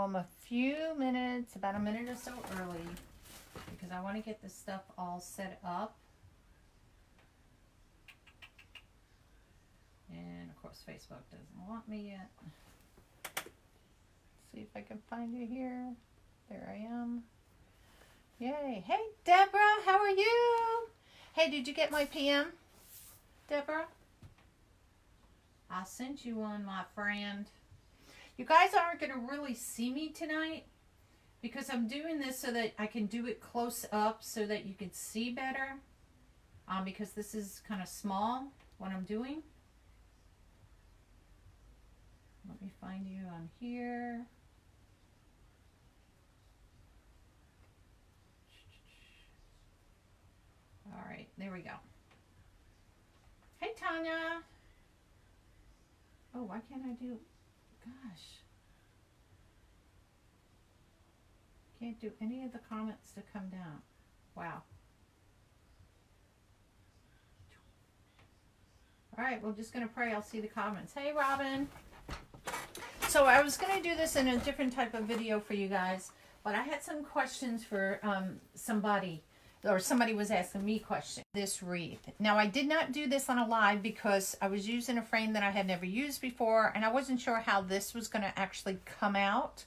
I'm a few minutes, about a minute or so early, because I want to get this stuff all set up. And of course Facebook doesn't want me yet. Let's see if I can find you here. There I am. Yay. Hey Deborah, how are you? Hey, did you get my PM, Deborah? I sent you one, my friend. You guys aren't going to really see me tonight because I'm doing this so that I can do it close up so that you can see better. Because this is kind of small, what I'm doing. Let me find you on here. All right, there we go. Hey, Tanya. Oh, why can't I do, gosh. Can't do any of the comments to come down. Wow. All right, we're just going to pray I'll see the comments. Hey, Robin. So I was going to do this in a different type of video for you guys, but I had some questions for somebody was asking me questions. This wreath. Now, I did not do this on a live because I was using a frame that I had never used before, and I wasn't sure how this was going to actually come out.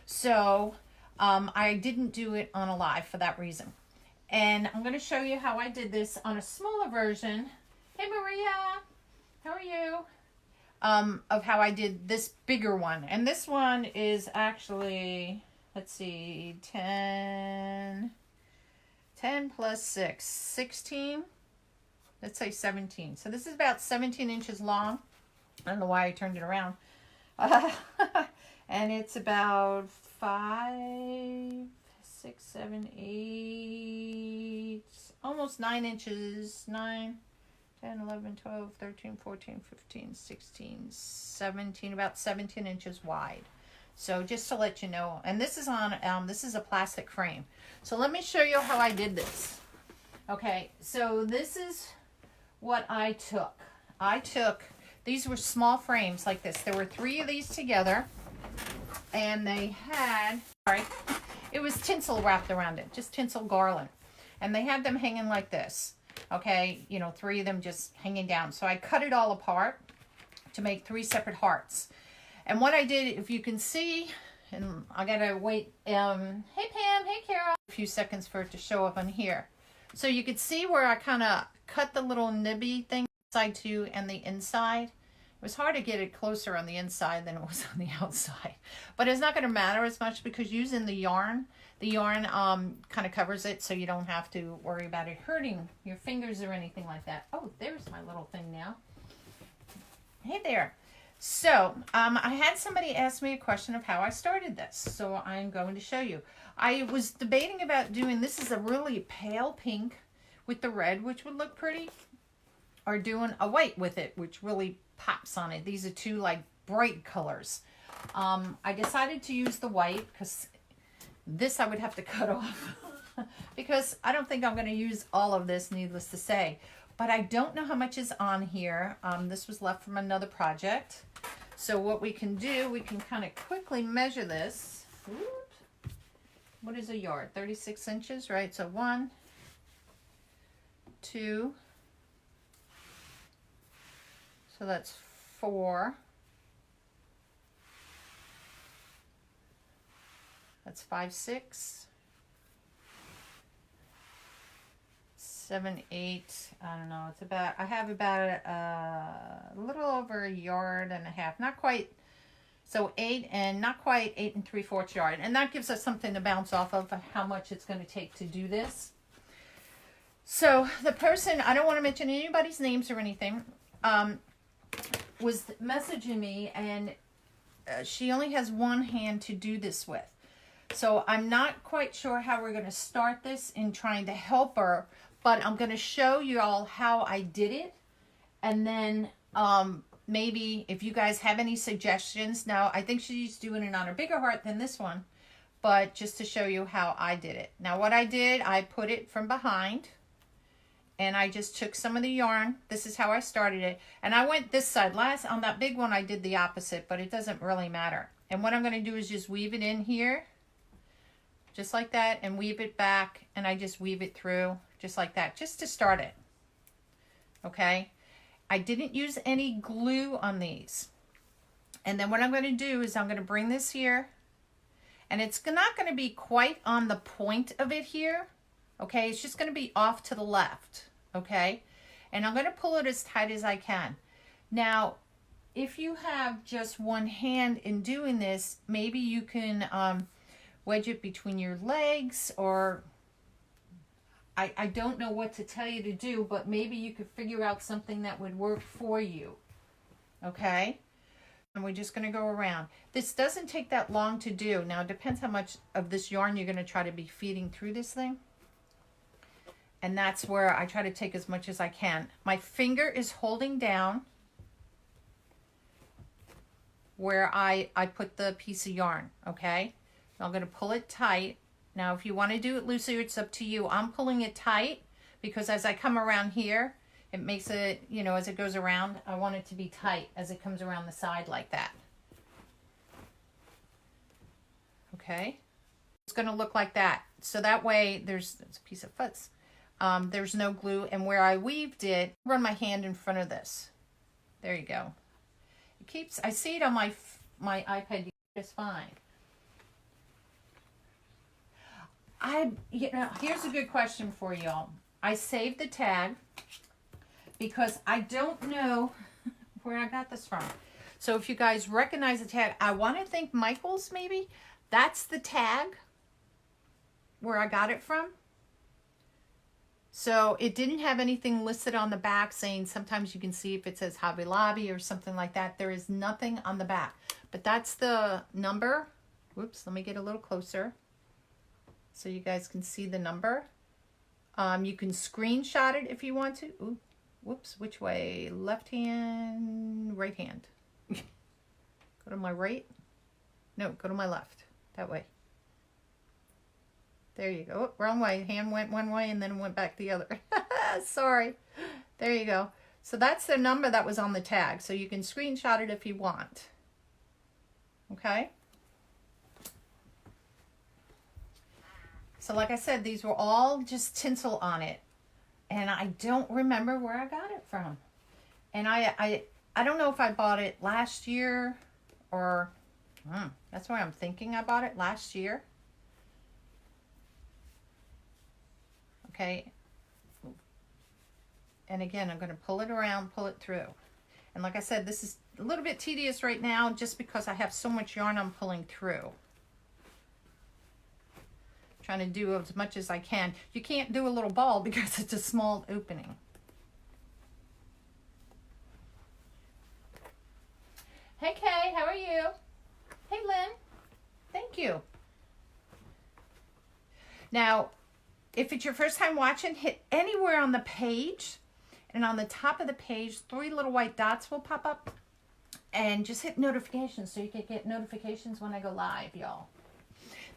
So I didn't do it on a live for that reason. And I'm going to show you how I did this on a smaller version. Hey, Maria. How are you? Of how I did this bigger one. And this one is actually, let's see, 10 plus 6, 16. Let's say 17. So this is about 17 inches long. I don't know why I turned it around. And it's about 5, 6, 7, 8, almost 9 inches. 9, 10, 11, 12, 13, 14, 15, 16, 17, about 17 inches wide. So just to let you know, and this is on, this is a plastic frame. So let me show you how I did this. Okay, so this is what I took. These were small frames like this. There were 3 of these together, and they had, it was tinsel wrapped around it, just tinsel garland. And they had them hanging like this. Okay, you know, 3 of them just hanging down. So I cut it all apart to make 3 separate hearts. And what I did, if you can see, and I gotta wait, hey Pam, hey Carol, a few seconds for it to show up on here. So you could see where I kind of cut the little nibby thing side to and the inside. It was hard to get it closer on the inside than it was on the outside. But it's not gonna matter as much because using the yarn kind of covers it so you don't have to worry about it hurting your fingers or anything like that. Oh, there's my little thing now. Hey there. So, I had somebody ask me a question of how I started this, so I'm going to show you. I was debating about doing, this is a really pale pink with the red, which would look pretty, or doing a white with it, which really pops on it. These are 2 like bright colors. I decided to use the white because this I would have to cut off because I don't think I'm going to use all of this, needless to say. But I don't know how much is on here. This was left from another project. So what we can do, we can kind of quickly measure this. Oops. What is a yard? 36 inches, right? So 1, 2. So that's 4. That's 5, 6. 7, 8, I don't know, it's about, I have about a little over a yard and a half, not quite, so 8 and not quite 8 3/4 yard, and that gives us something to bounce off of how much it's going to take to do this. So the person, I don't want to mention anybody's names or anything, was messaging me, and she only has one hand to do this with. So I'm not quite sure how we're going to start this in trying to help her, but I'm going to show you all how I did it. And then maybe if you guys have any suggestions. Now, I think she's doing it on a bigger heart than this one, but just to show you how I did it. Now, what I did, I put it from behind, and I just took some of the yarn. This is how I started it. And I went this side. Last, on that big one, I did the opposite, but it doesn't really matter. And what I'm going to do is just weave it in here, just like that, and weave it back, and I just weave it through, just like that, just to start it. Okay? I didn't use any glue on these. And then what I'm going to do is I'm going to bring this here, and it's not going to be quite on the point of it here. Okay? It's just going to be off to the left. Okay? And I'm going to pull it as tight as I can. Now, if you have just one hand in doing this, maybe you can wedge it between your legs, or I don't know what to tell you to do, but maybe you could figure out something that would work for you. Okay? And we're just going to go around. This doesn't take that long to do. Now, it depends how much of this yarn you're going to try to be feeding through this thing. And that's where I try to take as much as I can. My finger is holding down where I put the piece of yarn, okay? I'm going to pull it tight. Now, if you want to do it looser, it's up to you. I'm pulling it tight because as I come around here, it makes it, you know, as it goes around, I want it to be tight as it comes around the side like that. Okay? It's going to look like that. So that way, there's a piece of fuzz. There's no glue. And where I weaved it, run my hand in front of this. There you go. It keeps, I see it on my iPad just fine. You know, here's a good question for y'all. I saved the tag because I don't know where I got this from. So if you guys recognize the tag, I want to think Michael's maybe. That's the tag where I got it from. So it didn't have anything listed on the back saying, sometimes you can see if it says Hobby Lobby or something like that. There is nothing on the back, but that's the number. Whoops, let me get a little closer so you guys can see the number. You can screenshot it if you want to. Ooh, whoops, which way? Left hand, right hand. Go to my right. No, go to my left. That way. There you go. Oh, wrong way. Hand went one way and then went back the other. Sorry. There you go. So that's the number that was on the tag. So you can screenshot it if you want. Okay. So like I said, these were all just tinsel on it. And I don't remember where I got it from. And I don't know if I bought it last year or that's why I'm thinking I bought it last year. Okay. And again, I'm going to pull it around, pull it through. And like I said, this is a little bit tedious right now just because I have so much yarn I'm pulling through. Trying to do as much as I can. You can't do a little ball because it's a small opening. Hey Kay, how are you? Hey Lynn, thank you. Now, if it's your first time watching, hit anywhere on the page, and on the top of the page, 3 little white dots will pop up, and just hit notifications so you can get notifications when I go live, y'all.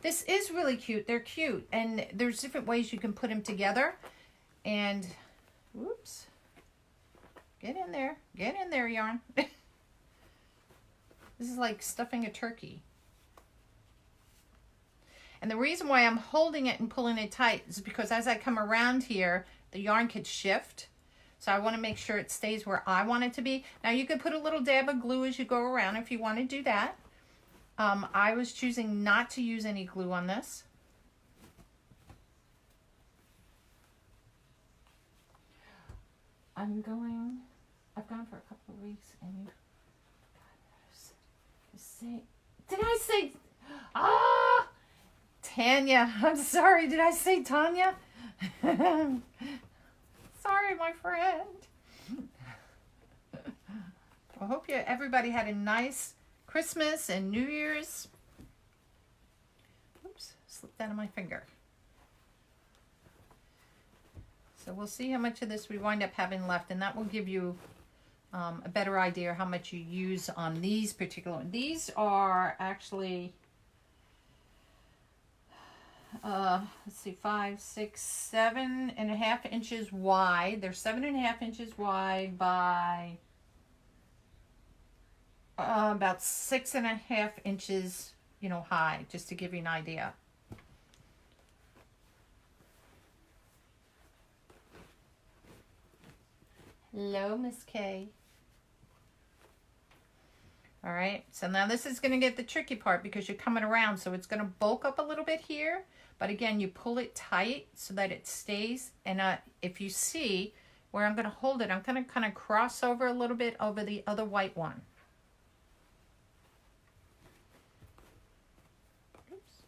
This is really cute. They're cute, and there's different ways you can put them together. And, whoops, get in there, yarn. This is like stuffing a turkey. And the reason why I'm holding it and pulling it tight is because as I come around here, the yarn could shift. So I want to make sure it stays where I want it to be. Now you could put a little dab of glue as you go around if you want to do that. I was choosing not to use any glue on this. I've gone for a couple of weeks and did I say, Tanya, I'm sorry, did I say Tanya? Sorry, my friend. I hope everybody had a nice Christmas and New Year's. Oops, slipped out of my finger. So we'll see how much of this we wind up having left, and that will give you a better idea how much you use on these particular ones. These are actually, let's see, 5, 6, 7.5 inches wide. They're 7.5 inches wide by about 6.5 inches, you know, high, just to give you an idea. Hello, Miss K. All right, so now this is going to get the tricky part because you're coming around, so it's going to bulk up a little bit here, but again, you pull it tight so that it stays. And if you see where I'm going to hold it, I'm going to kind of cross over a little bit over the other white one. Oops.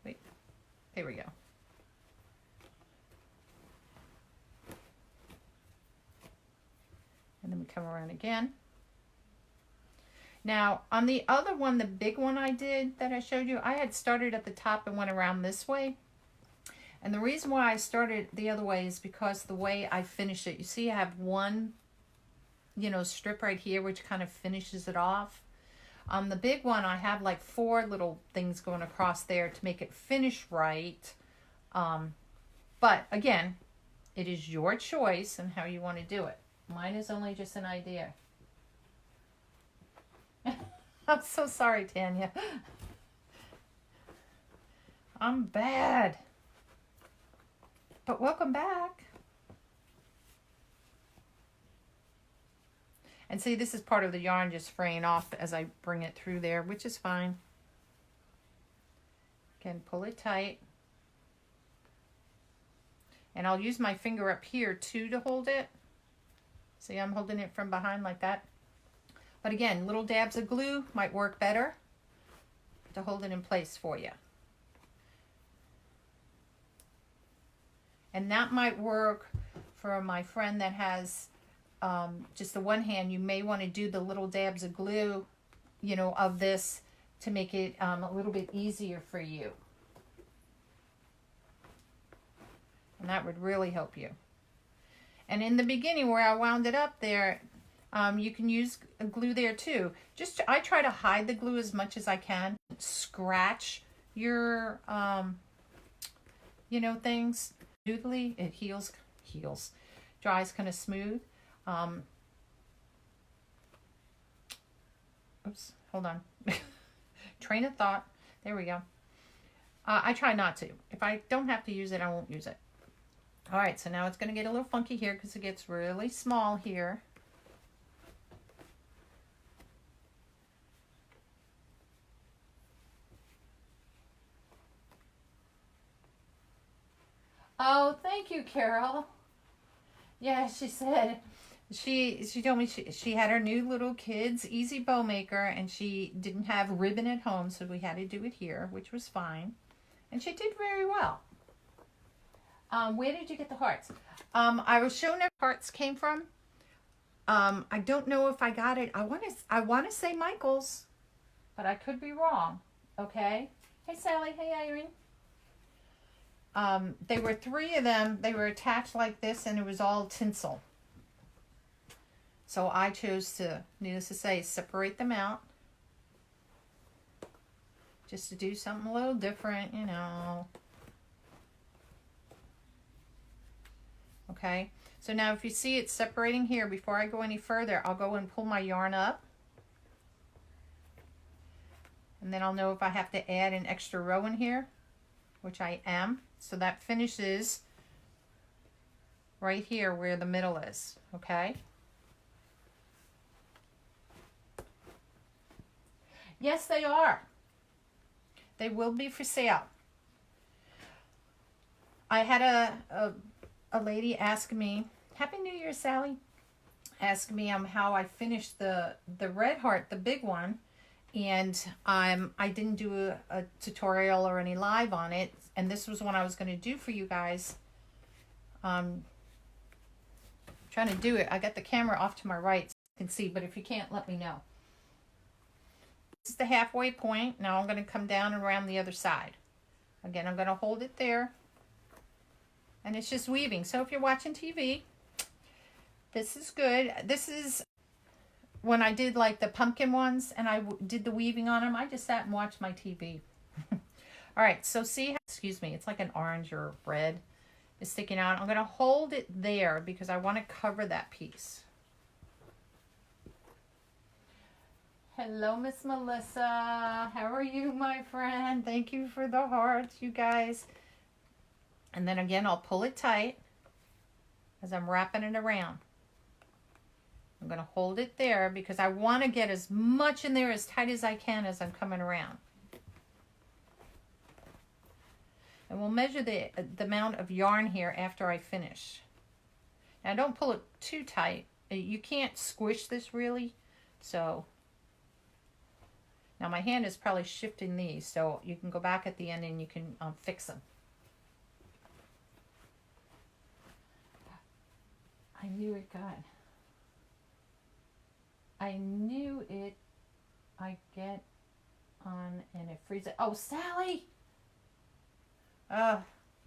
Wait, there we go. And then we come around again. Now, on the other one, the big one I did that I showed you, I had started at the top and went around this way. And the reason why I started the other way is because the way I finished it, you see I have one, you know, strip right here, which kind of finishes it off. On the big one, I have like 4 little things going across there to make it finish right. But again, it is your choice and how you want to do it. Mine is only just an idea. I'm so sorry, Tanya. I'm bad. But welcome back. And see, this is part of the yarn just fraying off as I bring it through there, which is fine. Again, pull it tight. And I'll use my finger up here too to hold it. See, I'm holding it from behind like that. But again, little dabs of glue might work better to hold it in place for you. And that might work for my friend that has just the one hand. You may want to do the little dabs of glue, you know, of this to make it a little bit easier for you. And that would really help you. And in the beginning where I wound it up there, you can use glue there too. I try to hide the glue as much as I can. Scratch your, you know, things. Smoothly, it dries kind of smooth. Oops, hold on. Train of thought. There we go. I try not to. If I don't have to use it, I won't use it. All right, so now it's going to get a little funky here because it gets really small here. Oh, thank you, Carol. Yeah, she said she told me she had her new little kids easy bow maker and she didn't have ribbon at home, so we had to do it here, which was fine. And she did very well. Where did you get the hearts? I was showing where hearts came from. I don't know if I got it. I want to say Michael's, but I could be wrong. Okay. Hey, Sally. Hey, Irene. There were 3 of them. They were attached like this, and it was all tinsel. So I chose to, needless to say, separate them out. Just to do something a little different, you know. Okay, so now if you see it separating here, before I go any further, I'll go and pull my yarn up. And then I'll know if I have to add an extra row in here, which I am. So that finishes right here where the middle is, okay? Yes, they are. They will be for sale. I had a lady ask me, Happy New Year, Sally, ask me how I finished the red heart, the big one, and I didn't do a tutorial or any live on it, and this was one I was going to do for you guys. Trying to do it. I got the camera off to my right so you can see, but if you can't, let me know. This is the halfway point. Now I'm going to come down and around the other side. Again, I'm going to hold it there. And it's just weaving. So if you're watching TV, this is good. This is when I did like the pumpkin ones and I did the weaving on them. I just sat and watched my TV. All right, so see how, excuse me, it's like an orange or red is sticking out. I'm going to hold it there because I want to cover that piece. Hello, Miss Melissa. How are you, my friend? Thank you for the hearts, you guys. And then again, I'll pull it tight as I'm wrapping it around. I'm going to hold it there because I want to get as much in there as tight as I can as I'm coming around. And we'll measure the amount of yarn here after I finish. Now, don't pull it too tight. You can't squish this really, so... Now my hand is probably shifting these, so you can go back at the end and you can fix them. I knew it got. I knew it. I get on and it freezes. Oh, Sally!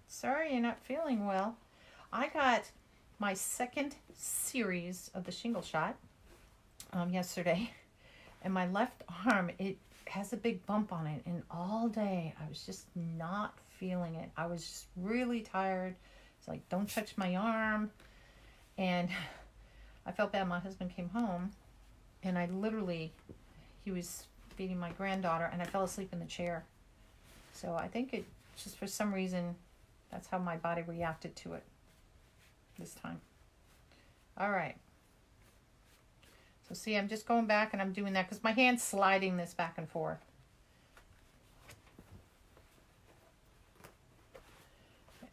Sorry you're not feeling well. I got my second series of the shingle shot yesterday. And my left arm, it has a big bump on it. And all day, I was just not feeling it. I was just really tired. It's like, don't touch my arm. And I felt bad. My husband came home. And I literally, he was feeding my granddaughter. And I fell asleep in the chair. So I think it just for some reason, that's how my body reacted to it this time. All right. So see, I'm just going back and I'm doing that because my hand's sliding this back and forth.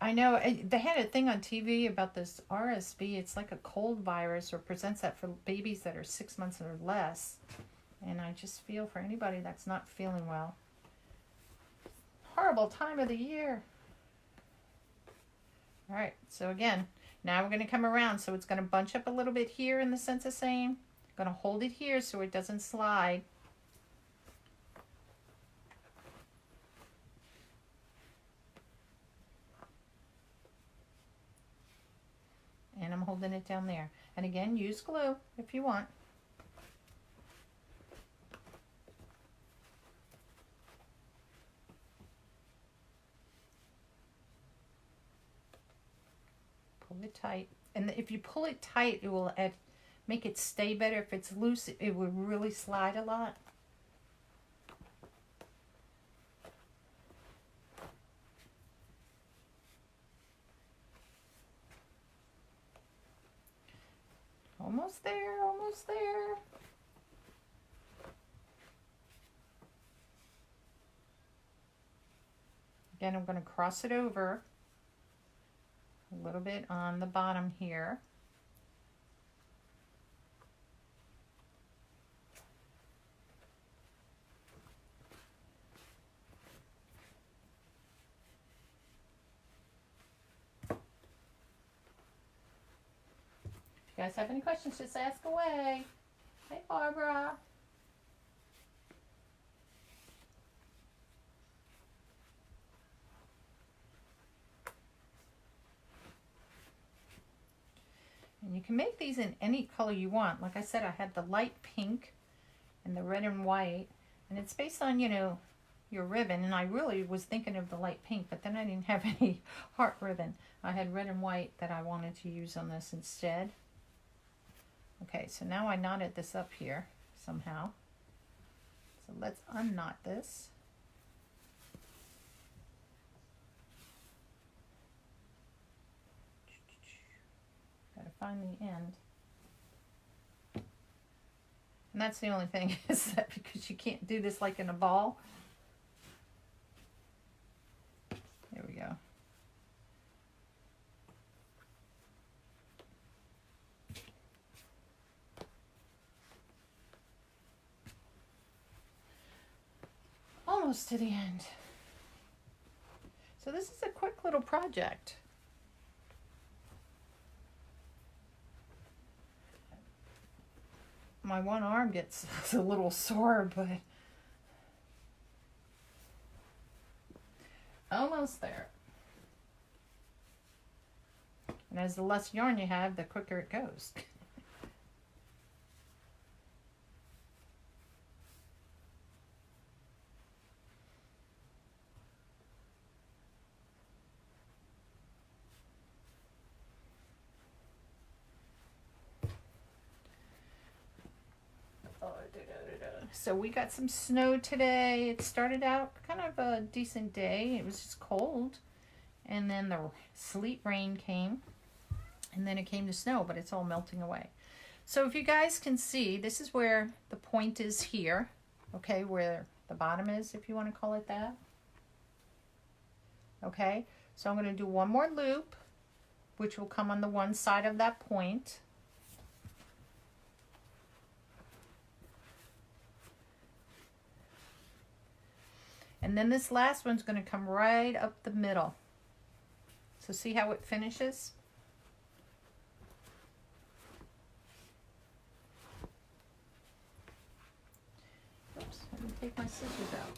I know they had a thing on TV about this RSV. It's like a cold virus or presents that for babies that are 6 months or less. And I just feel for anybody that's not feeling well. Horrible time of the year. All right, so again, now we're going to come around. So it's going to bunch up a little bit here in the sense of saying. Going to hold it here so it doesn't slide. And I'm holding it down there. And again, use glue if you want. Pull it tight. And if you pull it tight, it will make it stay better. If it's loose, it would really slide a lot. Almost there, almost there. Again, I'm going to cross it over a little bit on the bottom here. If you guys have any questions, just ask away. Hey, Barbara. And you can make these in any color you want. Like I said, I had the light pink and the red and white. And it's based on, you know, your ribbon. And I really was thinking of the light pink, but then I didn't have any heart ribbon. I had red and white that I wanted to use on this instead. Okay, so now I knotted this up here somehow. So let's unknot this. Gotta find the end. And that's the only thing is that because you can't do this like in a ball. There we go. Almost to the end. So this is a quick little project. My one arm gets a little sore, but almost there. And as the less yarn you have, the quicker it goes. Oh, So we got some snow today. It started out kind of a decent day. It was just cold. And then the sleet rain came. And then it came to snow, but it's all melting away. So if you guys can see, this is where the point is here. Okay, where the bottom is, if you want to call it that. Okay, so I'm going to do one more loop, which will come on the one side of that point. And then this last one's going to come right up the middle. So see how it finishes? Oops, I didn't take my scissors out.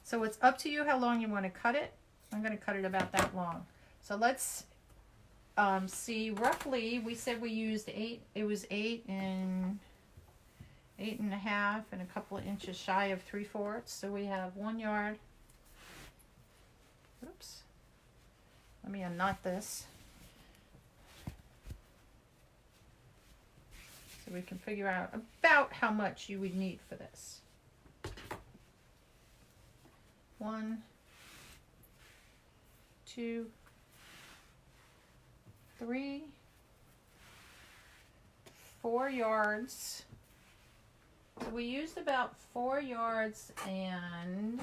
So it's up to you how long you want to cut it. I'm going to cut it about that long. So let's see, roughly, we said we used 8. It was 8 and 8.5 and a couple of inches shy of 3/4. So we have 1 yard. Oops. Let me unknot this. So we can figure out about how much you would need for this. 1, 2, 3, 4 yards. So we used about 4 yards, and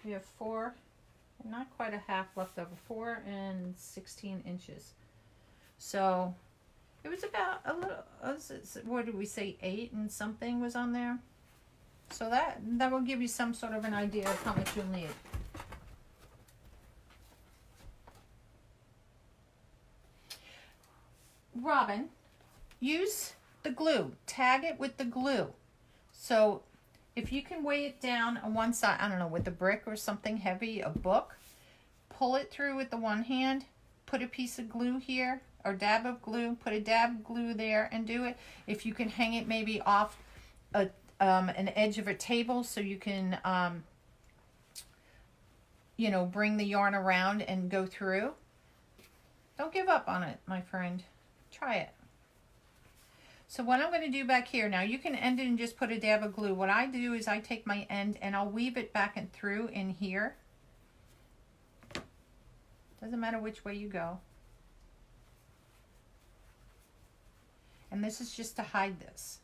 we have 4, not quite a half left over, 4 and 16 inches. So it was about a little, what did we say, 8 and something was on there. So that will give you some sort of an idea of how much you'll need. Robin, use the glue. Tag it with the glue. So if you can weigh it down on one side, I don't know, with a brick or something heavy, a book, pull it through with the one hand, put a piece of glue here, or dab of glue, put a dab of glue there and do it. If you can hang it maybe off an edge of a table so you can, you know, bring the yarn around and go through. Don't give up on it, my friend. Try it. So what I'm going to do back here, now you can end it and just put a dab of glue. What I do is I take my end and I'll weave it back and through in here. Doesn't matter which way you go. And this is just to hide this.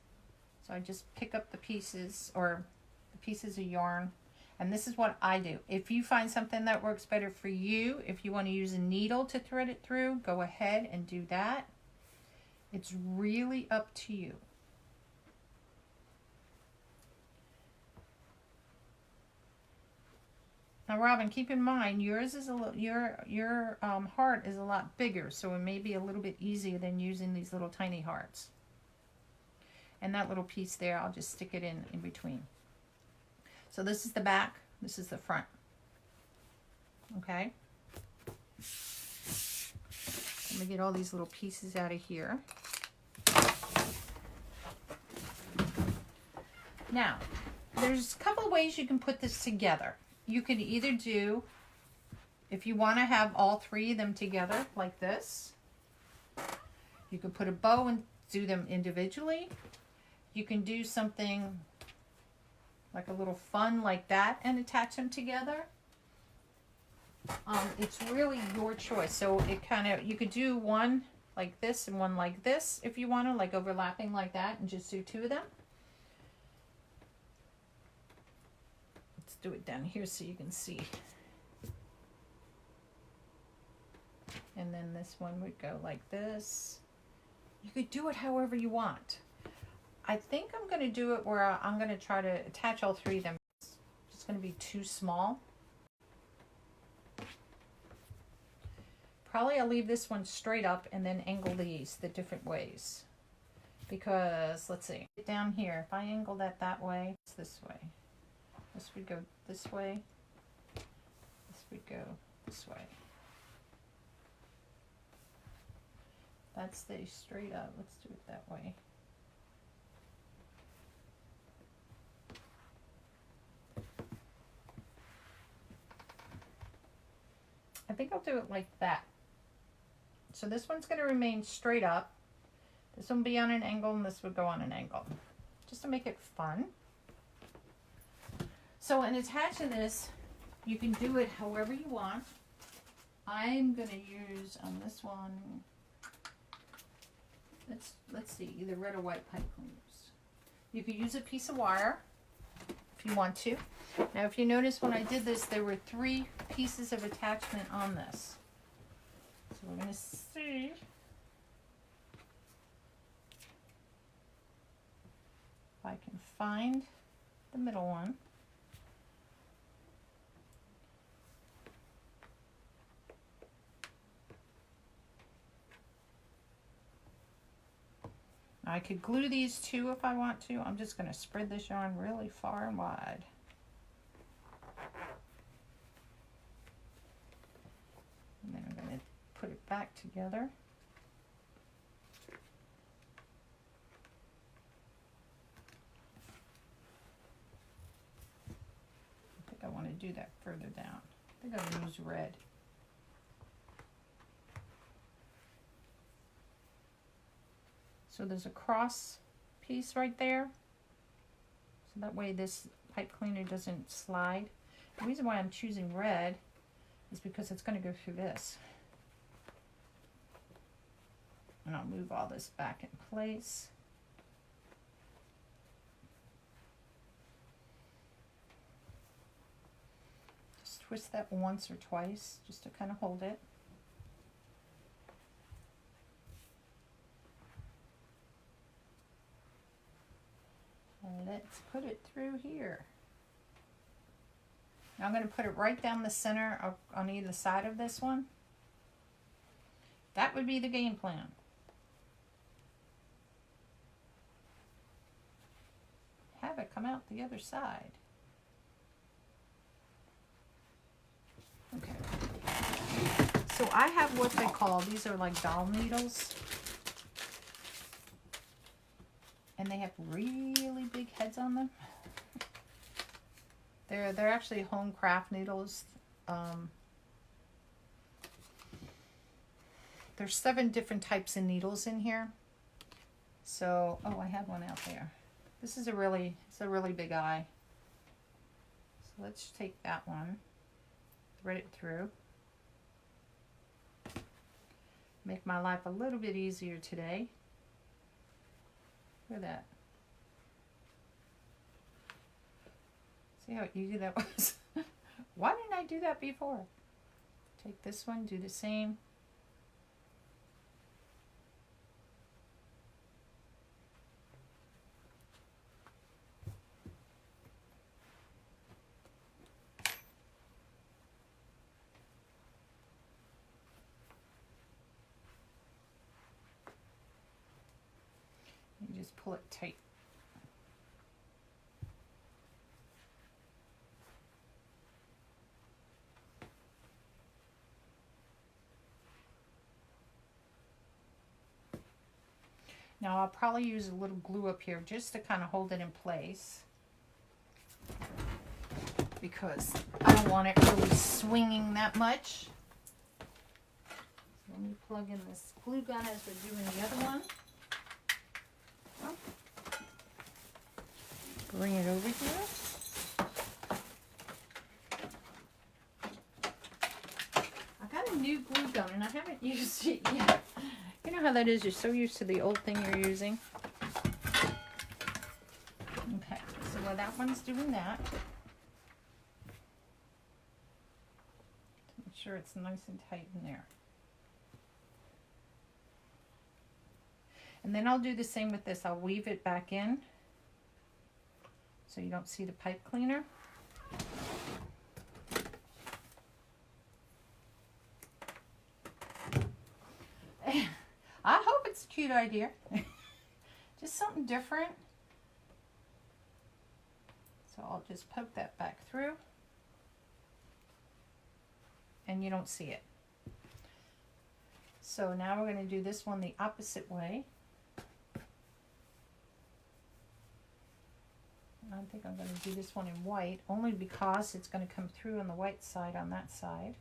So I just pick up the pieces or the pieces of yarn, and this is what I do. If you find something that works better for you, if you want to use a needle to thread it through, go ahead and do that. It's really up to you. Now, Robin, keep in mind yours is a little, your heart is a lot bigger, so it may be a little bit easier than using these little tiny hearts. And that little piece there, I'll just stick it in between. So this is the back, this is the front. Okay. Let me get all these little pieces out of here. Now, there's a couple of ways you can put this together. You can either do, if you want to have all 3 of them together like this, you can put a bow and do them individually. You can do something like a little fun like that and attach them together. It's really your choice. So it kind of, you could do one like this and one like this if you want to, like overlapping like that, and just do 2 of them. Let's do it down here so you can see. And then this one would go like this. You could do it however you want. I think I'm going to do it where I'm going to try to attach all 3 of them. It's just going to be too small. Probably I'll leave this one straight up and then angle these the different ways. Because, let's see, down here, if I angle that way, it's this way. This would go this way. This would go this way. That stays straight up. Let's do it that way. I think I'll do it like that. So this one's going to remain straight up, This will be on an angle and this would go on an angle, just to make it fun. So in attaching this, you can do it however you want. I'm going to use on this one, let's see, either red or white pipe cleaners. You could use a piece of wire if you want to. Now if you notice when I did this, there were 3 pieces of attachment on this. So we're going to see. If I can find the middle one. I could glue these 2 if I want to. I'm just going to spread this yarn really far and wide. And then I'm going to put it back together. I think I want to do that further down. I think I'm going to use red. So there's a cross piece right there. So that way this pipe cleaner doesn't slide. The reason why I'm choosing red is because it's going to go through this. And I'll move all this back in place. Just twist that once or twice just to kind of hold it. Let's put it through here. Now I'm going to put it right down the center on either side of this one. That would be the game plan. Have it come out the other side. Okay. So I have what they call, these are like doll needles. And they have really big heads on them. They're actually home craft needles. There's 7 different types of needles in here. So, oh, I have one out there. This is it's a really big eye. So let's take that one, thread it through. Make my life a little bit easier today. Look at that. See how easy that was? Why didn't I do that before? Take this one, do the same. You just pull it tight. Now I'll probably use a little glue up here just to kind of hold it in place, because I don't want it really swinging that much. So let me plug in this glue gun as we're doing the other one. Bring it over here. I got a new glue gun and I haven't used it yet. You know how that is, you're so used to the old thing you're using. Okay, so while that one's doing that, make sure it's nice and tight in there. And then I'll do the same with this. I'll weave it back in so you don't see the pipe cleaner. I hope it's a cute idea. Just something different. So I'll just poke that back through. And you don't see it. So now we're going to do this one the opposite way. I think I'm going to do this one in white, only because it's going to come through on the white side on that side.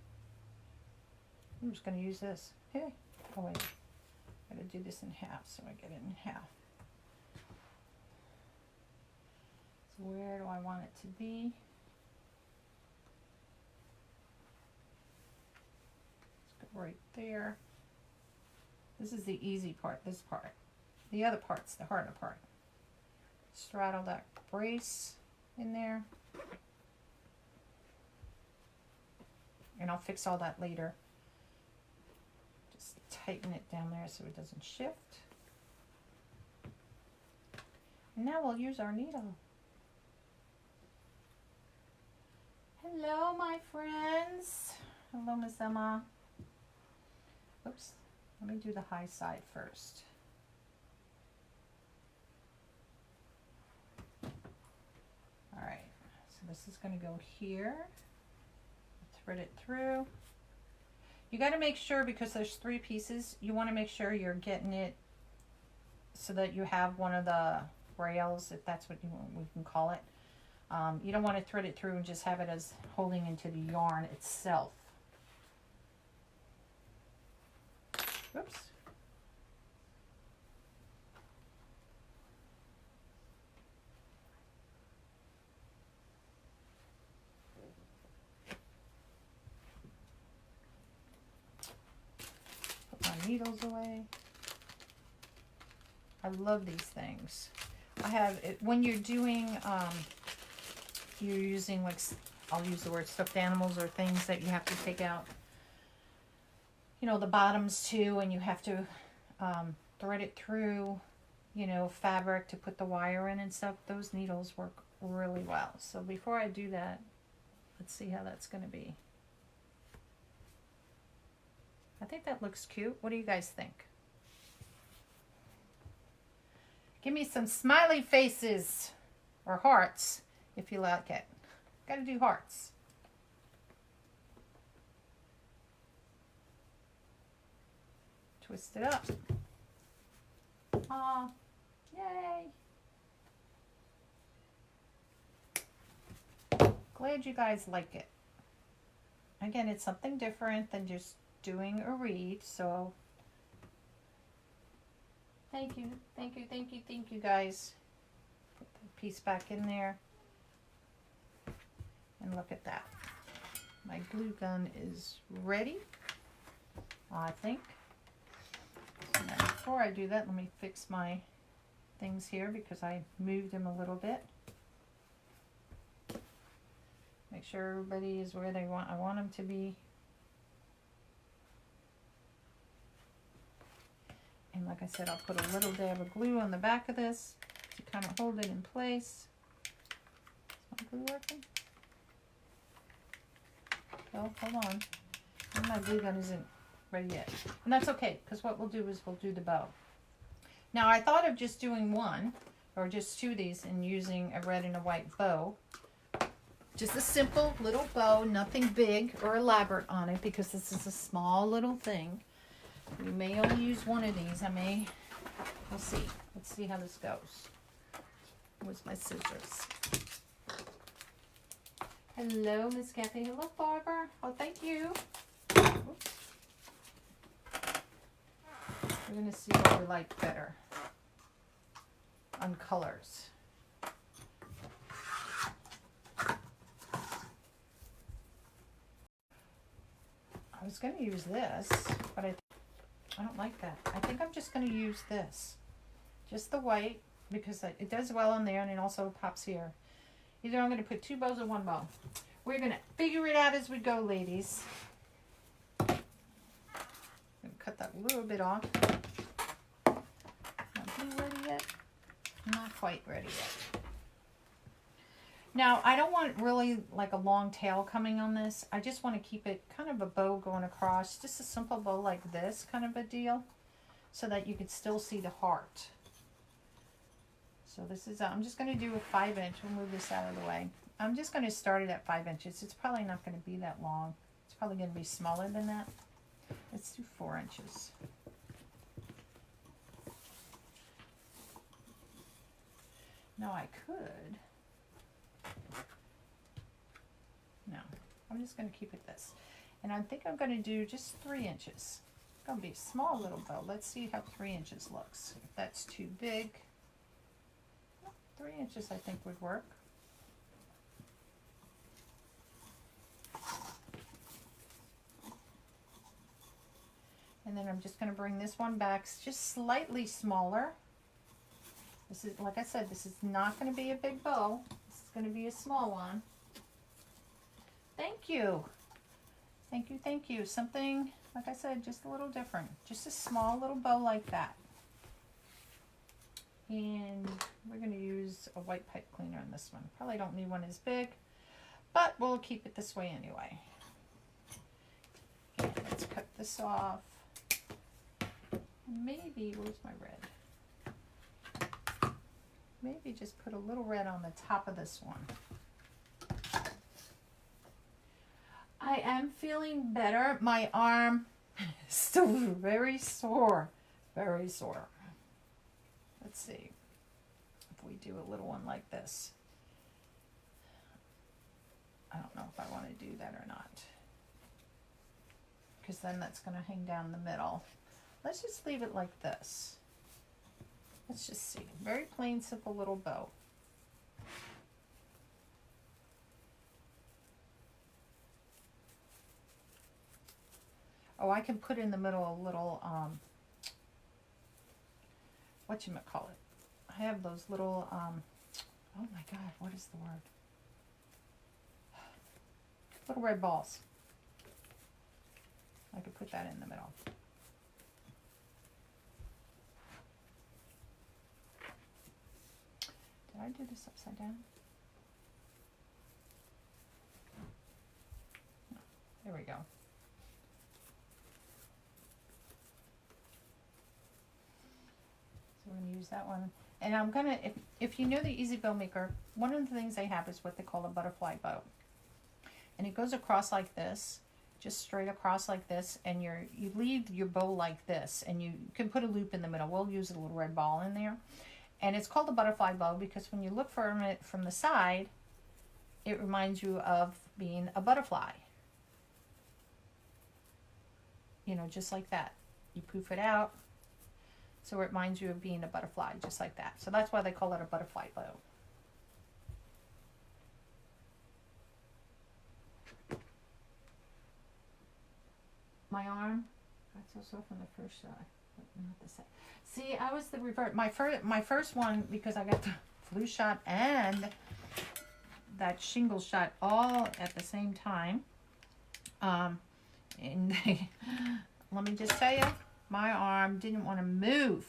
I'm just going to use this. Hey, oh wait, I I'm going to do this in half, so I get it in half. So where do I want it to be? Let's go right there. This is the easy part, this part. The other part's the harder part. Straddle that brace in there. And I'll fix all that later. Just tighten it down there so it doesn't shift. And now we'll use our needle. Hello, my friends. Hello, Miss Emma. Oops. Let me do the high side first. All right. So this is going to go here. Thread it through. You got to make sure, because there's 3 pieces, you want to make sure you're getting it so that you have one of the rails, if that's what we can call it. You don't want to thread it through and just have it as holding into the yarn itself. Oops. Needles away. I love these things. I have it when you're doing you're using, like, I'll use the word stuffed animals or things that you have to take out, you know, the bottoms too, and you have to thread it through, you know, fabric to put the wire in and stuff. Those needles work really well. So before I do that, let's see how that's going to be. I think that looks cute. What do you guys think? Give me some smiley faces or hearts if you like it. Gotta do hearts. Twist it up. Aw, yay. Glad you guys like it. Again, it's something different than just doing a read, so thank you, thank you, thank you, thank you guys. Put the piece back in there, and look at that. My glue gun is ready, I think. So now before I do that, let me fix my things here because I moved them a little bit. Make sure everybody is where they want. I want them to be. And like I said, I'll put a little dab of glue on the back of this to kind of hold it in place. Is my glue working? Oh, hold on. My glue gun isn't ready yet. And that's okay, because what we'll do is we'll do the bow. Now, I thought of just doing one, or just 2 of these, and using a red and a white bow. Just a simple little bow, nothing big or elaborate on it, because this is a small little thing. We may only use one of these. We'll see. Let's see how this goes. Where's my scissors? Hello, Miss Kathy. Hello, Barbara. Oh, thank you. Oops. We're going to see what we like better on colors. I was going to use this, but I don't like that. I think I'm just going to use this. Just the white, because it does well on there, and it also pops here. Either I'm going to put 2 bows or 1 bow. We're going to figure it out as we go, ladies. I'm going to cut that a little bit off. Not blue ready yet. Not quite ready yet. Now, I don't want really like a long tail coming on this. I just want to keep it kind of a bow going across. Just a simple bow like this kind of a deal, so that you could still see the heart. So this is, I'm just going to do a 5-inch. We'll move this out of the way. I'm just going to start it at 5 inches. It's probably not going to be that long. It's probably going to be smaller than that. Let's do 4 inches. Now I could. No, I'm just going to keep it this. And I think I'm going to do just 3 inches. going to be a small little bow. Let's see how 3 inches looks. If that's too big, 3 inches I think would work. And then I'm just going to bring this one back just slightly smaller. This is, like I said, this is not going to be a big bow. This is going to be a small one. Thank you. Thank you, thank you. Something, like I said, just a little different. Just a small little bow like that. And we're going to use a white pipe cleaner on this one. Probably don't need one as big, but we'll keep it this way anyway. Okay, let's cut this off. Maybe, where's my red? Maybe just put a little red on the top of this one. I am feeling better. My arm is still very sore. Very sore. Let's see if we do a little one like this. I don't know if I want to do that or not, because then that's going to hang down the middle. Let's just leave it like this. Let's just see. Very plain, simple little bow. Oh, I can put in the middle a little, whatchamacallit. I have those little, oh my God, what is the word? Little red balls. I could put that in the middle. Did I do this upside down? No. There we go. So we're going to use that one. And I'm going to, if you know the Easy Bow Maker, one of the things they have is what they call a butterfly bow. And it goes across like this, just straight across like this, and you leave your bow like this, and you can put a loop in the middle. We'll use a little red ball in there. And it's called a butterfly bow because when you look from it from the side, it reminds you of being a butterfly. You know, just like that. You poof it out, so it reminds you of being a butterfly, just like that. So that's why they call it a butterfly bow. My arm, that's also from the first shot, but not the second. See, I was the revert. My first one, because I got the flu shot and that shingle shot all at the same time. And let me just tell you, my arm didn't want to move.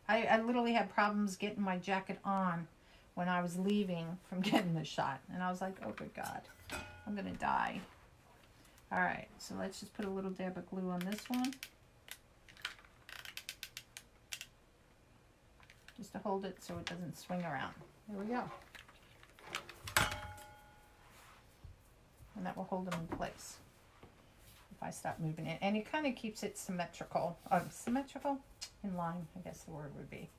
I literally had problems getting my jacket on when I was leaving from getting the shot. And I was like, oh good God, I'm going to die. All right, so let's just put a little dab of glue on this one. Just to hold it so it doesn't swing around. There we go. And that will hold them in place if I stop moving it. And it kind of keeps it symmetrical. Symmetrical? In line, I guess the word would be.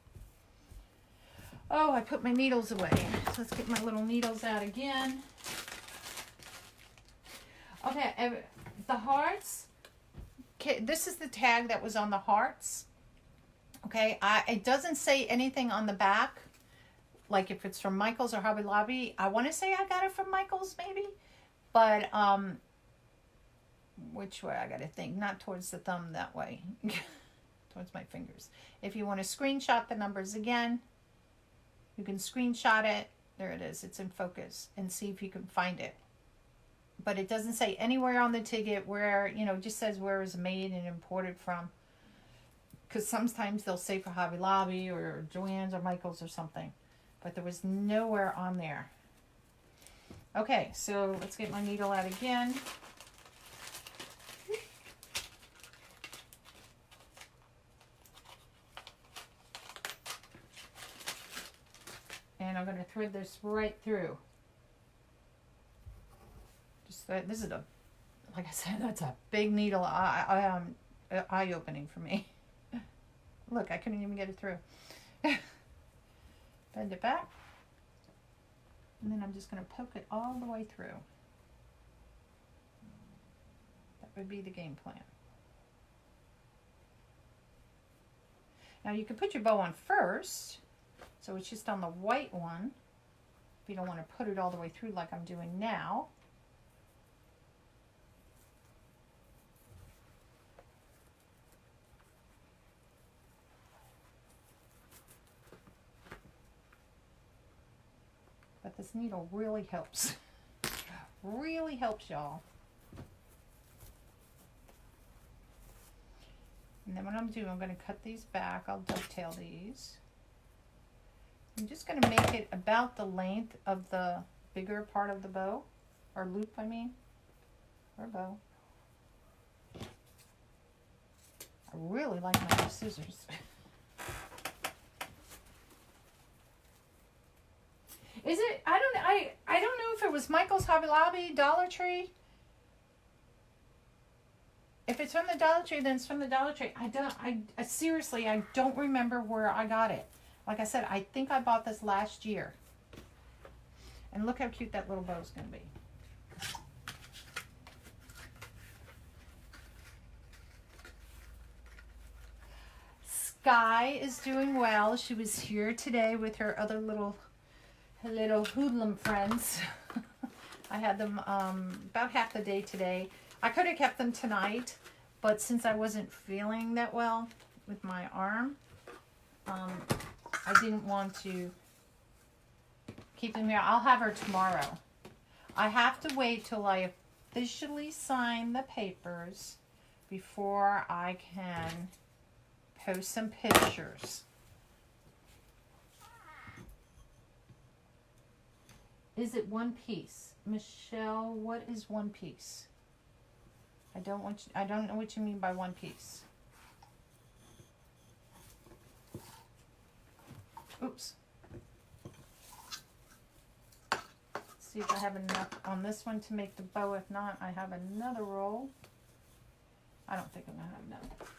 Oh, I put my needles away. So let's get my little needles out again. Okay, the hearts. Okay, this is the tag that was on the hearts. Okay, it doesn't say anything on the back, like if it's from Michaels or Hobby Lobby. I want to say I got it from Michaels, maybe, but which way I got to think? Not towards the thumb, that way, towards my fingers. If you want to screenshot the numbers again, you can screenshot it. There it is. It's in focus, and see if you can find it. But it doesn't say anywhere on the ticket where, you know, it just says where it was made and imported from. Because sometimes they'll say for Hobby Lobby or Joann's or Michael's or something. But there was nowhere on there. Okay, so let's get my needle out again. And I'm going to thread this right through. This is like I said, that's a big needle, eye-opening for me. Look, I couldn't even get it through. Bend it back. And then I'm just going to poke it all the way through. That would be the game plan. Now you can put your bow on first, so it's just on the white one, if you don't want to put it all the way through like I'm doing now. But this needle really helps. Really helps, y'all. And then what I'm doing, I'm going to cut these back. I'll dovetail these. I'm just going to make it about the length of the bigger part of the bow, or loop, I mean, or bow. I really like my new scissors. Is it? I don't know if it was Michael's, Hobby Lobby, Dollar Tree. If it's from the Dollar Tree, then it's from the Dollar Tree. I seriously, I don't remember where I got it. Like I said, I think I bought this last year. And look how cute that little bow is going to be. Sky is doing well. She was here today with her other little hoodlum friends. I had them about half the day today. I could have kept them tonight, but since I wasn't feeling that well with my arm, I didn't want to keep them here. I'll have her tomorrow. I have to wait till I officially sign the papers before I can post some pictures. Is it one piece? Michelle, what is one piece? I don't know what you mean by one piece. Oops. Let's see if I have enough on this one to make the bow. If not, I have another roll. I don't think I'm gonna have enough.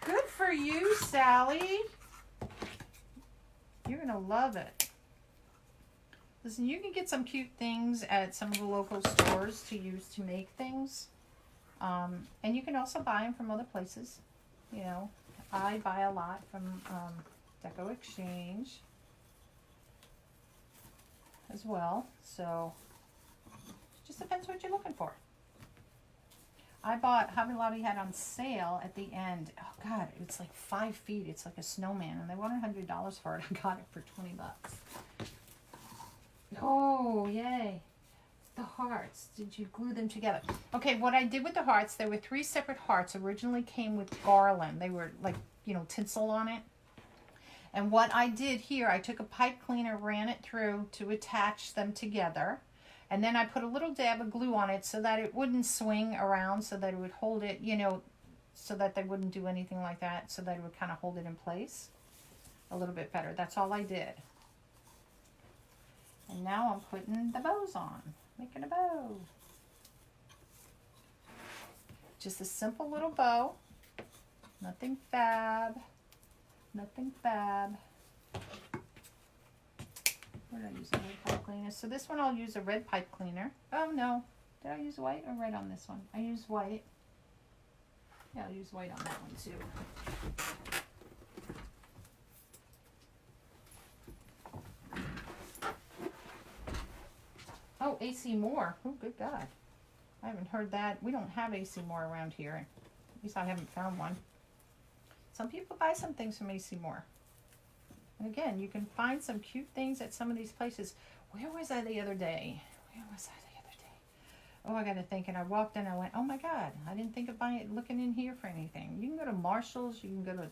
Good for you, Sally. You're gonna love it. Listen, you can get some cute things at some of the local stores to use to make things. And you can also buy them from other places. You know, I buy a lot from Deco Exchange as well. So, it just depends what you're looking for. I bought, Hobby Lobby had on sale at the end. Oh God, it's like 5 feet. It's like a snowman, and they wanted $100 for it. I got it for $20. Oh, yay. The hearts. Did you glue them together? Okay, what I did with the hearts, there were 3 separate hearts. Originally came with garland. They were like, you know, tinsel on it. And what I did here, I took a pipe cleaner, ran it through to attach them together. And then I put a little dab of glue on it so that it wouldn't swing around, so that it would hold it, you know, so that they wouldn't do anything like that, so that it would kind of hold it in place a little bit better. That's all I did. And now I'm putting the bows on, making a bow. Just a simple little bow. Nothing fab. Nothing fab. Where did I use a red pipe cleaner? So this one I'll use a red pipe cleaner. Oh no. Did I use white or red on this one? I used white. Yeah, I'll use white on that one too. Oh, AC Moore. Oh, good God. I haven't heard that. We don't have AC Moore around here. At least I haven't found one. Some people buy some things from AC Moore. And again, you can find some cute things at some of these places. Where was I the other day? Where was I the other day? Oh, I got to think. And I walked in and I went, oh my God, I didn't think of looking in here for anything. You can go to Marshall's. You can go to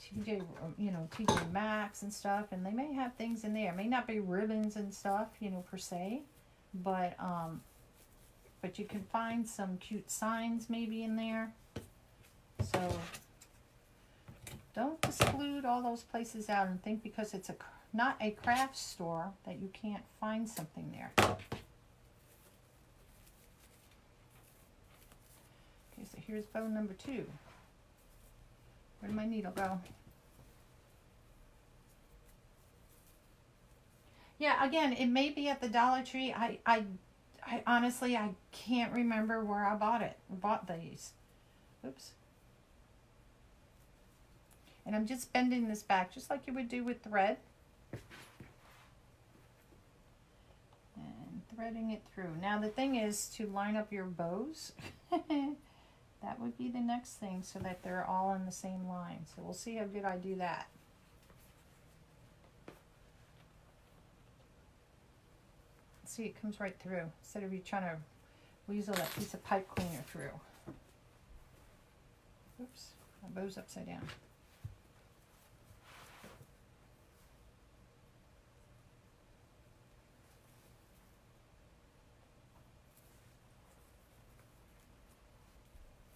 TJ, you know, TJ Maxx and stuff. And they may have things in there. It may not be ribbons and stuff, you know, per se. But you can find some cute signs maybe in there. So don't exclude all those places out and think because it's not a craft store that you can't find something there. Okay, so here's bow number 2. Where did my needle go? Yeah, again, it may be at the Dollar Tree. I honestly, I can't remember where I bought these. Oops. And I'm just bending this back just like you would do with thread. And threading it through. Now the thing is to line up your bows. That would be the next thing so that they're all in the same line. So we'll see how good I do that. See, it comes right through instead of you trying to weasel that piece of pipe cleaner through. Oops, my bow's upside down.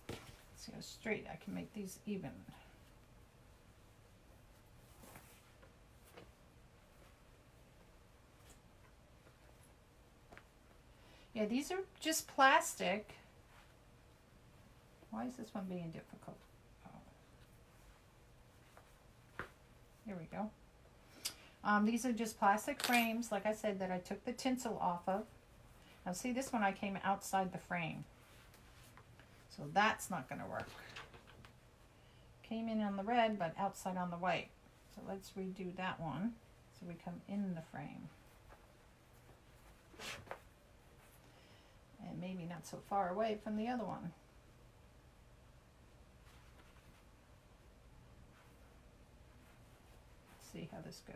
Let's go straight. I can make these even. Yeah, these are just plastic. Why is this one being difficult? Oh. Here we go. These are just plastic frames, like I said, that I took the tinsel off of. Now see, this one I came outside the frame. So that's not going to work. Came in on the red, but outside on the white. So let's redo that one so we come in the frame. And maybe not so far away from the other one. Let's see how this goes.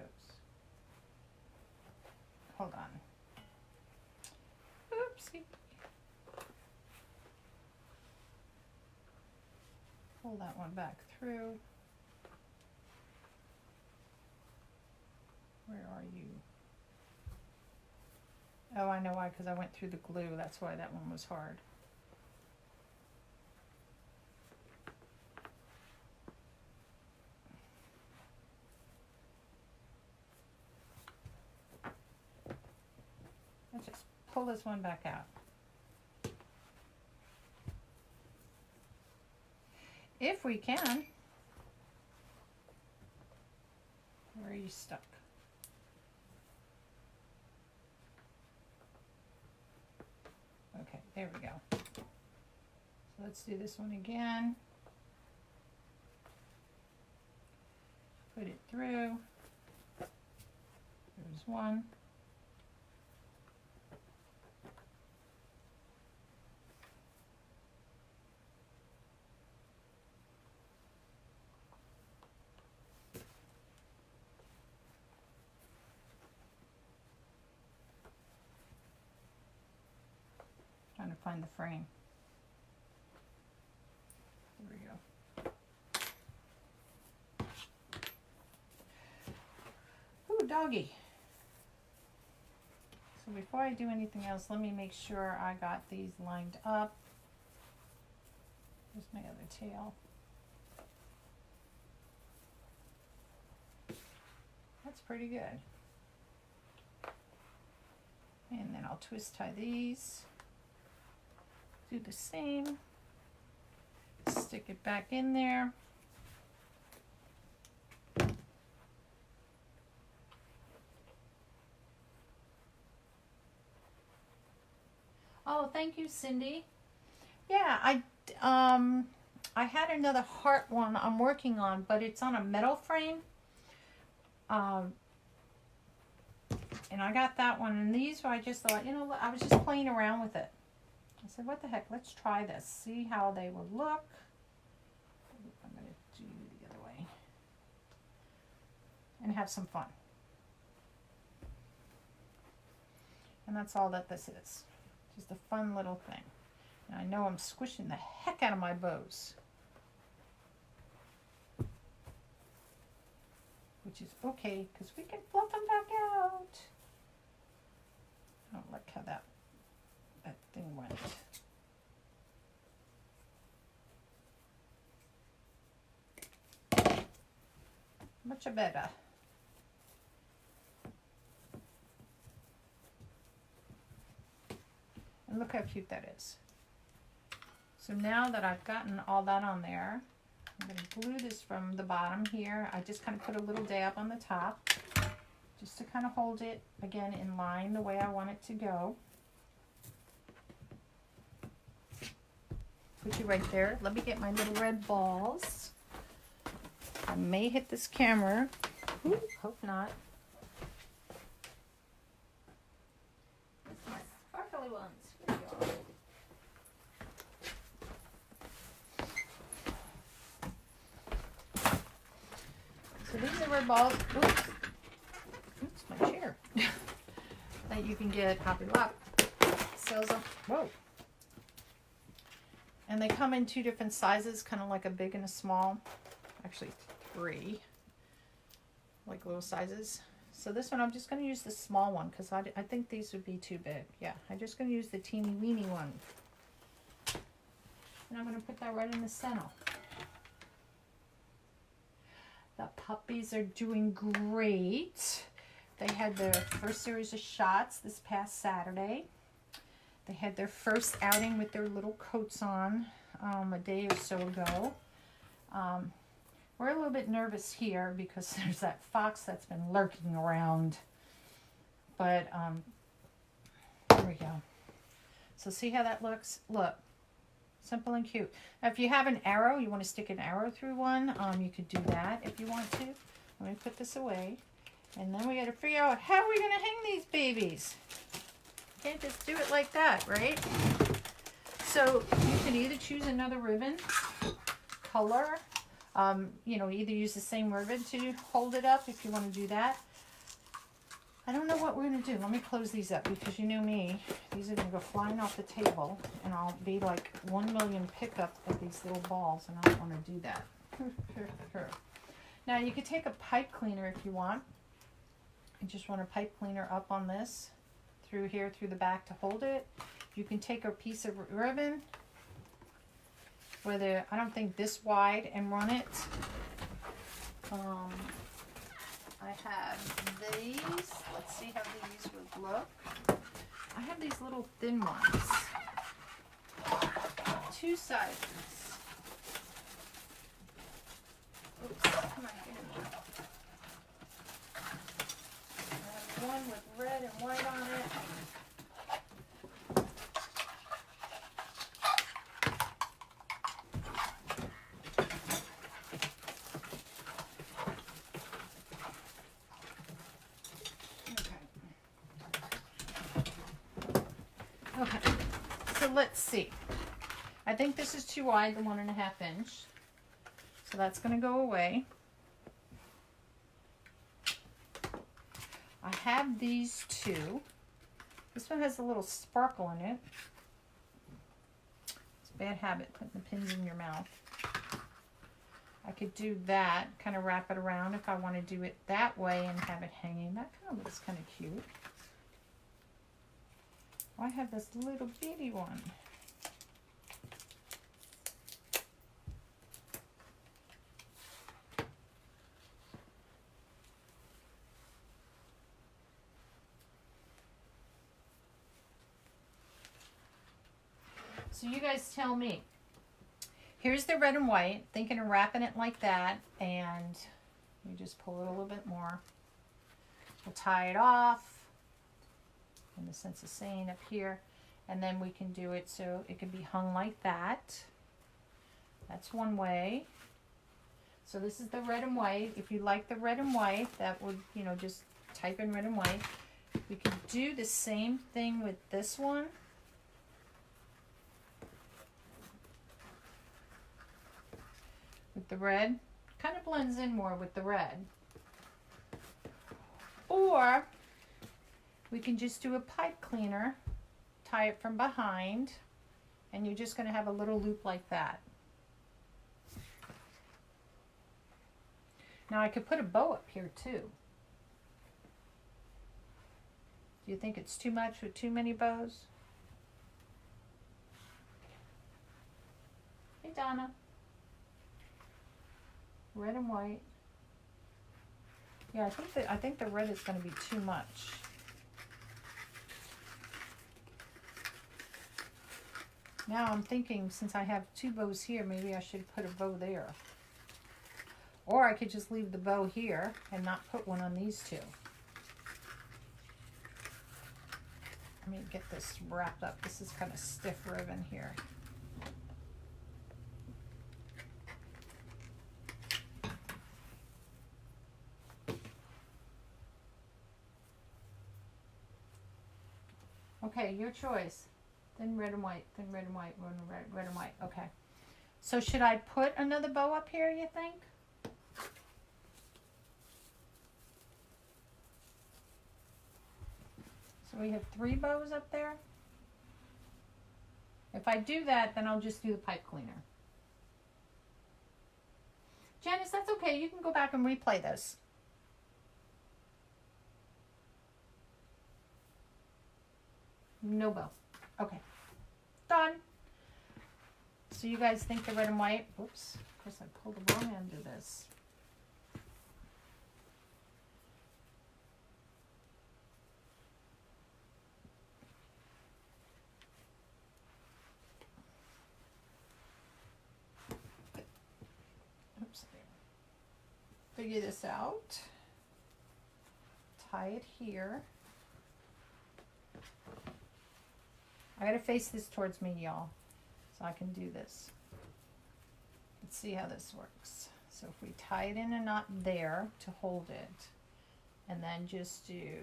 Hold on. Oopsie. Pull that one back through. Where are you? Oh, I know why, because I went through the glue. That's why that one was hard. Let's just pull this one back out. If we can. Where are you stuck? Okay, there we go. So let's do this one again. Put it through. There's one. Trying to find the frame. There we go. Ooh, doggy. So before I do anything else, let me make sure I got these lined up. Here's my other tail. That's pretty good. And then I'll twist tie these. Do the same. Stick it back in there. Oh, thank you, Cindy. Yeah, I had another heart one I'm working on, but it's on a metal frame. And I got that one, and these I just thought, you know, I was just playing around with it. I said, what the heck, let's try this, see how they would look. I'm going to do the other way and have some fun. And that's all that this is, just a fun little thing. And I know I'm squishing the heck out of my bows, which is okay because we can fluff them back out. I don't like how that thing went. Much better. And look how cute that is. So now that I've gotten all that on there, I'm going to glue this from the bottom here. I just kind of put a little dab on the top. just to kind of hold it, again, in line the way I want it to go. Put you right there. Let me get my little red balls. I may hit this camera. Ooh, hope not. This is my sparkly ones. Here we go. So these are red balls. Oops. Oops, my chair. That you can get Hobby Lobby. Sells them. Whoa. And they come in 2 different sizes, kind of like a big and a small. Actually 3. Like little sizes. So this one, I'm just going to use the small one because I think these would be too big. Yeah, I'm just going to use the teeny weeny one. And I'm going to put that right in the center. The puppies are doing great. They had their first series of shots this past Saturday. They had their first outing with their little coats on a day or so ago. We're a little bit nervous here because there's that fox that's been lurking around. But there we go. So see how that looks? Look, simple and cute. Now if you have an arrow, you want to stick an arrow through one, you could do that if you want to. Let me put this away. And then we got to figure out how are we going to hang these babies. Can't just do it like that, right? So you can either choose another ribbon color, you know, either use the same ribbon to hold it up if you want to do that. I don't know what we're going to do. Let me close these up because you know me. These are going to go flying off the table and I'll be like 1 million pickup of these little balls and I don't want to do that. Now you could take a pipe cleaner if you want. You just want a pipe cleaner up on this through here, through the back to hold it. You can take a piece of ribbon, whether, I don't think this wide, and run it. I have these. Let's see how these would look. I have these little thin ones. 2 sizes. Oops, come on, get in there. I have one with red and white on it. Okay, so let's see. I think this is too wide, the 1.5 inch. So that's going to go away. I have these 2. This one has a little sparkle in it. It's a bad habit, putting the pins in your mouth. I could do that, kind of wrap it around if I want to do it that way and have it hanging. That kind of looks kind of cute. I have this little bitty one. So you guys tell me. Here's the red and white, thinking of wrapping it like that, and you just pull it a little bit more. We'll tie it off. In the sense of saying up here, and then we can do it so it can be hung like that. That's one way. So this is the red and white. If you like the red and white, that would, you know, just type in red and white. We can do the same thing with this one. With the red, kind of blends in more with the red. Or we can just do a pipe cleaner, tie it from behind, and you're just going to have a little loop like that. Now I could put a bow up here too. Do you think it's too much with too many bows? Hey Donna. Red and white. Yeah, I think the red is going to be too much. Now I'm thinking, since I have 2 bows here, maybe I should put a bow there. Or I could just leave the bow here and not put one on these 2. Let me get this wrapped up. This is kind of stiff ribbon here. Okay, your choice. Then red and white, then red and white, red and white. Okay. So should I put another bow up here, you think? So we have 3 bows up there. If I do that, then I'll just do the pipe cleaner. Janice, that's okay. You can go back and replay this. No bow. Okay. Done. So you guys think the red and white? Oops. Of course, I pulled the wrong end of this. Oops. Figure this out. Tie it here. I gotta face this towards me, y'all, so I can do this. Let's see how this works. So if we tie it in a knot there to hold it, and then just do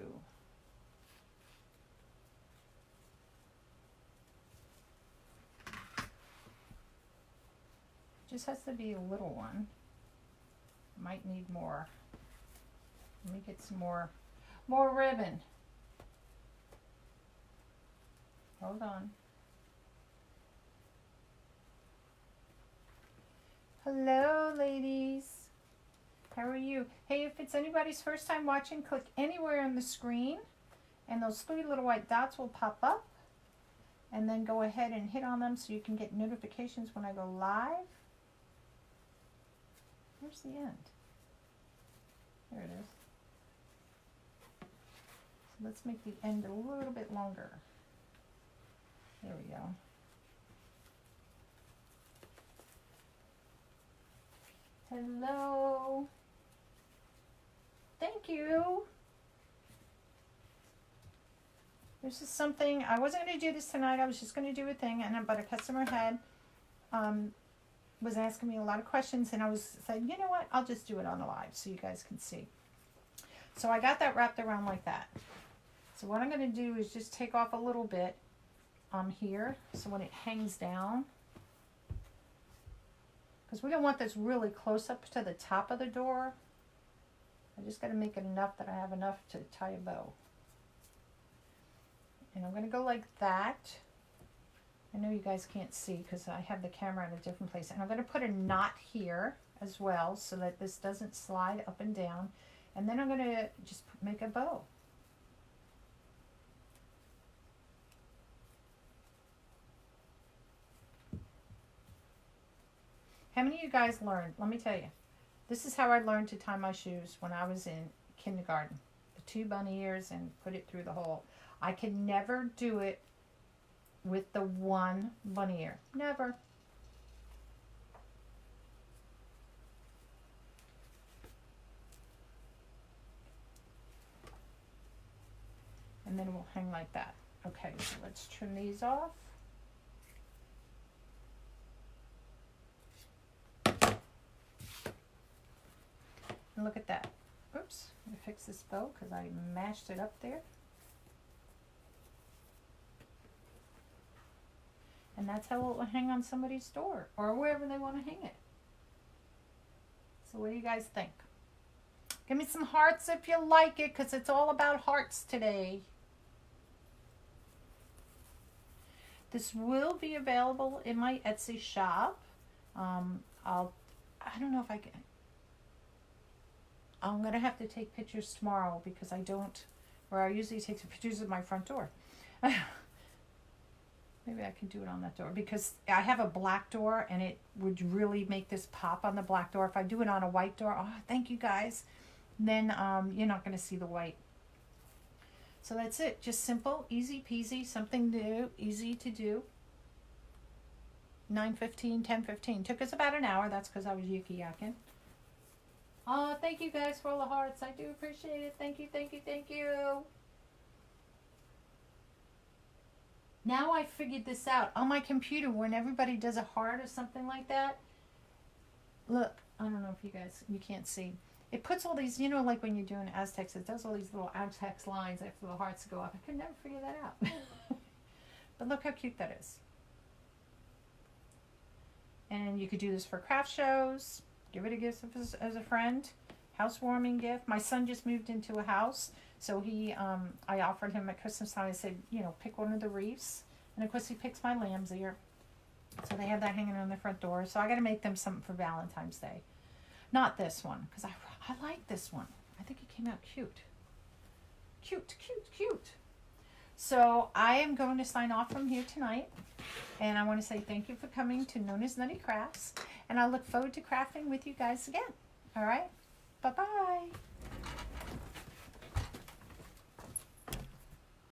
just has to be a little one. Might need more. Let me get some more ribbon. Hold on. Hello, ladies. How are you? Hey, if it's anybody's first time watching, click anywhere on the screen and those 3 little white dots will pop up. And then go ahead and hit on them so you can get notifications when I go live. Where's the end? There it is. So let's make the end a little bit longer. There we go. Hello. Thank you. This is something, I wasn't going to do this tonight. I was just going to do a thing, but a customer had was asking me a lot of questions, and I said, you know what? I'll just do it on the live so you guys can see. So I got that wrapped around like that. So what I'm going to do is just take off a little bit here, so when it hangs down, because we don't want this really close up to the top of the door. I just got to make it enough that I have enough to tie a bow. And I'm going to go like that. I know you guys can't see because I have the camera in a different place. And I'm going to put a knot here as well so that this doesn't slide up and down. And then I'm going to just make a bow. How many of you guys learned? Let me tell you. This is how I learned to tie my shoes when I was in kindergarten. The 2 bunny ears and put it through the hole. I could never do it with the 1 bunny ear. Never. And then we'll hang like that. Okay, so let's trim these off. And look at that. Oops, I'm going to fix this bow because I mashed it up there. And that's how it will hang on somebody's door or wherever they want to hang it. So what do you guys think? Give me some hearts if you like it, because it's all about hearts today. This will be available in my Etsy shop. I don't know if I can. I'm going to have to take pictures tomorrow because I don't, where I usually take pictures of my front door. Maybe I can do it on that door because I have a black door and it would really make this pop on the black door. If I do it on a white door, oh, thank you guys, then you're not going to see the white. So that's it. Just simple, easy peasy, something new, easy to do. 9:15, 10:15. Took us about an hour. That's because I was yucky-yakking. Oh, thank you guys for all the hearts. I do appreciate it. Thank you, thank you, thank you. Now I figured this out on my computer when everybody does a heart or something like that. Look, I don't know if you can't see. It puts all these, you know, like when you're doing Aztecs, it does all these little Aztecs lines after the hearts go up. I could never figure that out. But look how cute that is. And you could do this for craft shows. Give it a gift as a friend. Housewarming gift. My son just moved into a house. So I offered him at Christmas time. I said, you know, pick one of the wreaths. And of course he picks my lamb's ear. So they have that hanging on the front door. So I got to make them something for Valentine's Day. Not this one, because I like this one. I think it came out cute. Cute, cute, cute. So I am going to sign off from here tonight. And I want to say thank you for coming to NonnasNuttykrafts. And I look forward to crafting with you guys again. All right? Bye-bye.